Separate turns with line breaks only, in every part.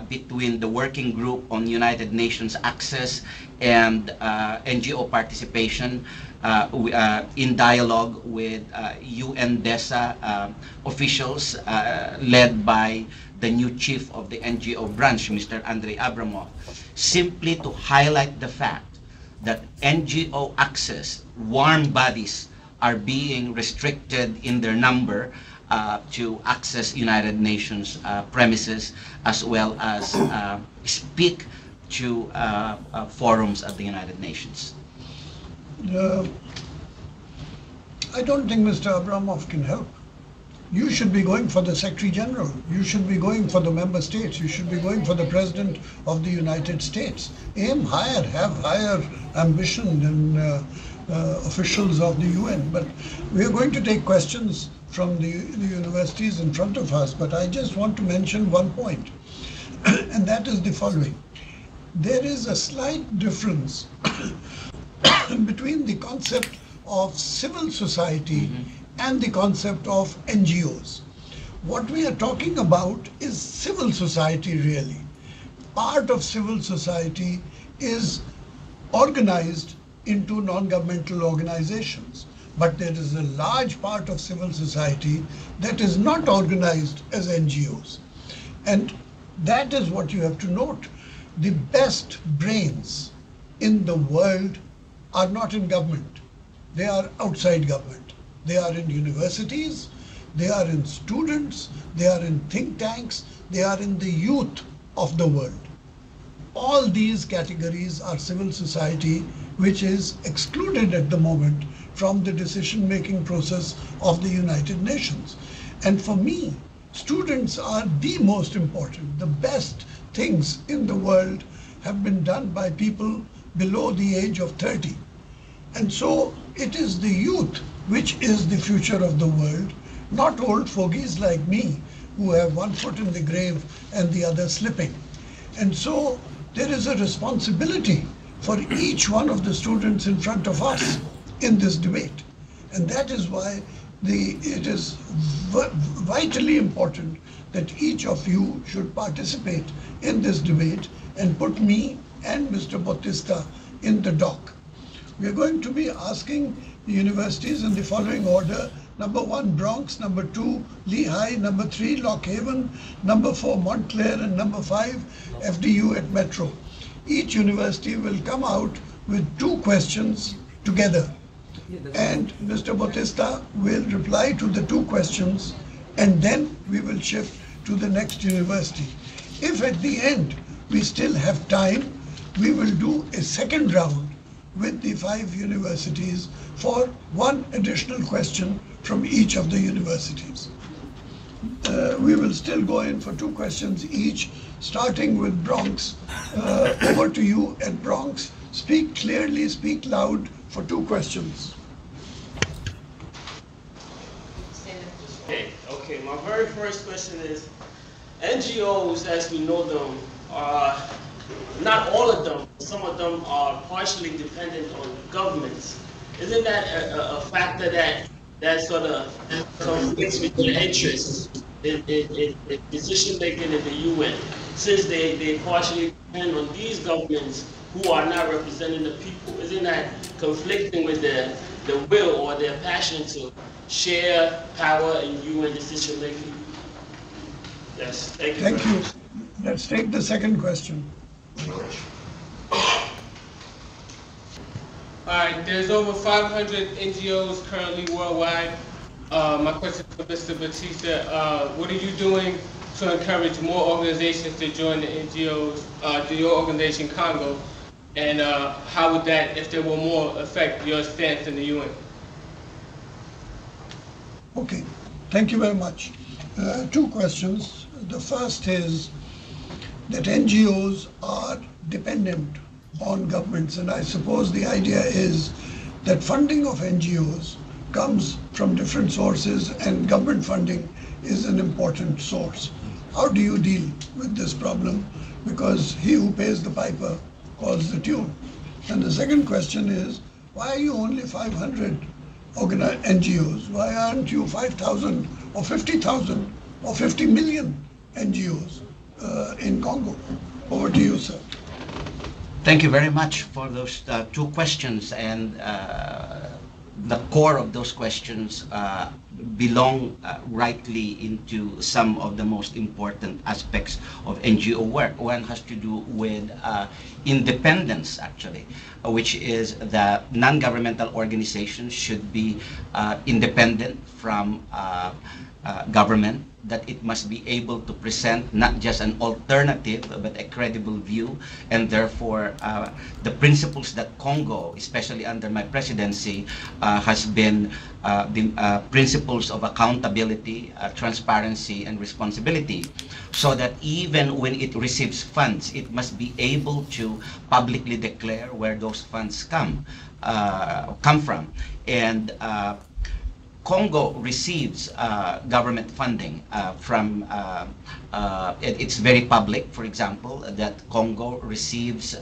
between the working group on United Nations access and NGO participation in dialogue with UNDESA officials led by the new chief of the NGO branch, Mr. Andrei Abramov, simply to highlight the fact that NGO access, warm bodies, are being restricted in their number to access United Nations premises, as well as speak to forums at the United Nations.
I don't think Mr. Abramov can help. You should be going for the Secretary General. You should be going for the member states. You should be going for the President of the United States. Aim higher, have higher ambition than officials of the UN. But we are going to take questions from the universities in front of us. But I just want to mention one point, and that is the following. There is a slight difference between the concept of civil society and the concept of NGOs. What we are talking about is civil society really. Part of civil society is organized into non-governmental organizations. But there is a large part of civil society that is not organized as NGOs. And that is what you have to note. The best brains in the world are not in government. They are outside government. They are in universities, they are in students, they are in think tanks, they are in the youth of the world. All these categories are civil society, which is excluded at the moment from the decision-making process of the United Nations. And for me, students are the most important. The best things in the world have been done by people below the age of 30. And so it is the youth which is the future of the world, not old fogies like me who have one foot in the grave and the other slipping. And so there is a responsibility for each one of the students in front of us in this debate. And that is why it is vitally important that each of you should participate in this debate and put me and Mr. Bautista in the dock. We are going to be asking the universities in the following order: number 1, Bronx; number 2, Lehigh; number 3, Lock Haven; number 4, Montclair; and number 5, FDU at Metro. Each university will come out with 2 questions together. And Mr. Bautista will reply to the 2 questions, and then we will shift to the next university. If at the end we still have time, we will do a second round with the 5 universities for 1 additional question from each of the universities. We will still go in for 2 questions each, starting with Bronx. Over to you at Bronx. Speak clearly, speak loud for 2 questions.
Okay, my very first question is, NGOs as we know them are, not all of them, some of them are partially dependent on governments. Isn't that a factor that sort of conflicts with your interests in decision making in the UN, since they partially depend on these governments who are not representing the people? Isn't that conflicting with the will or their passion to share power in UN decision making? Yes, thank you.
Thank you. Let's take the second question.
All right, there's over 500 NGOs currently worldwide. My question for Mr. Bautista, what are you doing to encourage more organizations to join the NGOs, to your organization, CoNGO? And how would that, if there were more, affect your stance in the UN?
Okay, thank you very much. 2 questions. The first is that NGOs are dependent on governments, and I suppose the idea is that funding of NGOs comes from different sources and government funding is an important source. How do you deal with this problem? Because he who pays the piper calls the tune. And the second question is, why are you only 500 NGOs? Why aren't you 5,000 or 50,000 or 50 million NGOs? in Congo. Over to you, sir.
Thank you very much for those two questions, and the core of those questions belong rightly into some of the most important aspects of NGO work. One has to do with independence, actually, which is that non-governmental organizations should be independent from government, that it must be able to present not just an alternative but a credible view, and therefore the principles that CoNGO, especially under my presidency, has been the principles of accountability, transparency, and responsibility, so that even when it receives funds, it must be able to publicly declare where those funds come from. And CoNGO receives government funding from, it's very public, for example, that CoNGO receives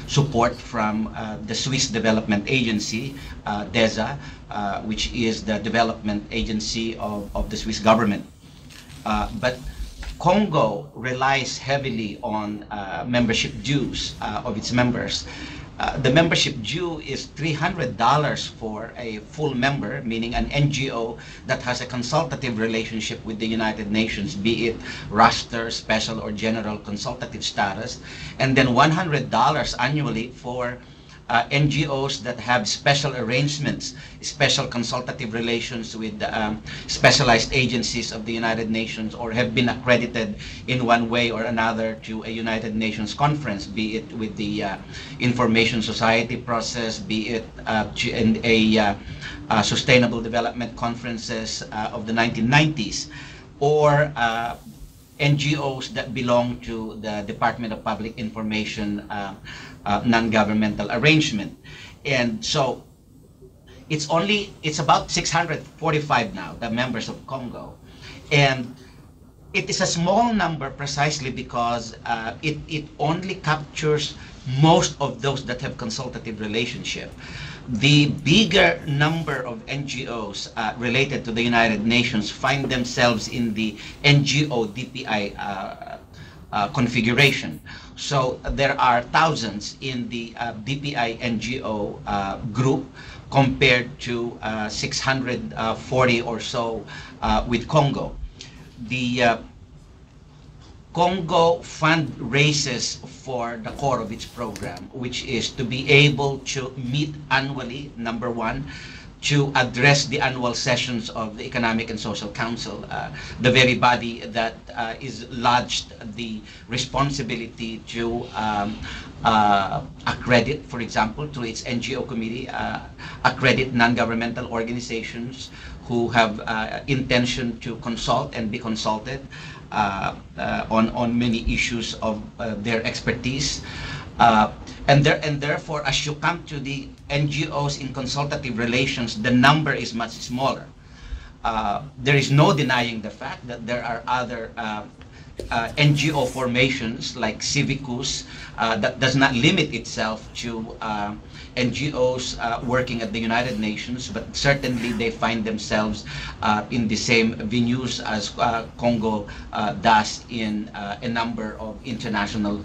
support from the Swiss Development Agency, DESA, which is the development agency of the Swiss government. But CoNGO relies heavily on membership dues of its members. The membership due is $300 for a full member, meaning an NGO that has a consultative relationship with the United Nations, be it roster, special, or general consultative status, and then $100 annually for NGOs that have special arrangements, special consultative relations with specialized agencies of the United Nations, or have been accredited in one way or another to a United Nations conference, be it with the Information Society process, be it in a Sustainable Development Conferences of the 1990s, or NGOs that belong to the Department of Public Information non-governmental arrangement. And so it's about 645 now, the members of CoNGO. And it is a small number precisely because it only captures most of those that have consultative relationship. The bigger number of NGOs related to the United Nations find themselves in the NGO DPI configuration. So there are thousands in the DPI NGO group compared to 640 or so with CoNGO. The CoNGO fund raises for the core of its program, which is to be able to meet annually, number one, to address the annual sessions of the Economic and Social Council, the very body that is lodged the responsibility to accredit, for example, to its NGO committee, accredit non-governmental organizations who have intention to consult and be consulted on many issues of their expertise. And therefore, as you come to the NGOs in consultative relations, the number is much smaller. There is no denying the fact that there are other NGO formations like Civicus that does not limit itself to NGOs working at the United Nations, but certainly they find themselves in the same venues as CoNGO does in a number of international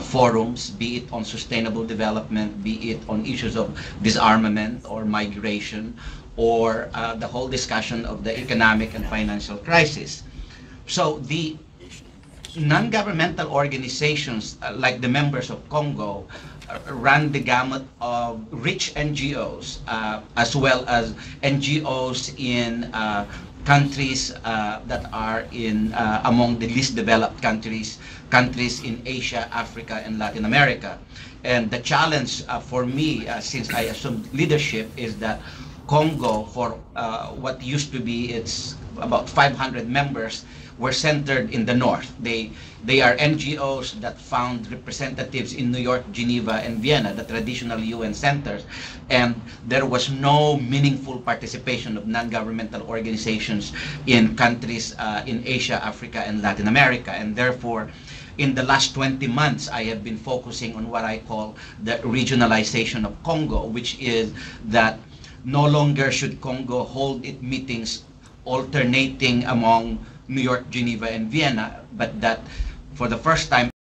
forums, be it on sustainable development, be it on issues of disarmament or migration, or the whole discussion of the economic and financial crisis. So the non-governmental organizations like the members of CoNGO run the gamut of rich NGOs as well as NGOs in countries that are in among the least developed countries in Asia, Africa, and Latin America. And the challenge for me since I assumed leadership is that CoNGO, for what used to be its about 500 members, were centered in the north. They are NGOs that found representatives in New York, Geneva, and Vienna, the traditional UN centers, and there was no meaningful participation of non-governmental organizations in countries in Asia, Africa, and Latin America. And therefore, in the last 20 months, I have been focusing on what I call the regionalization of CoNGO, which is that no longer should CoNGO hold its meetings alternating among New York, Geneva, and Vienna, but that for the first time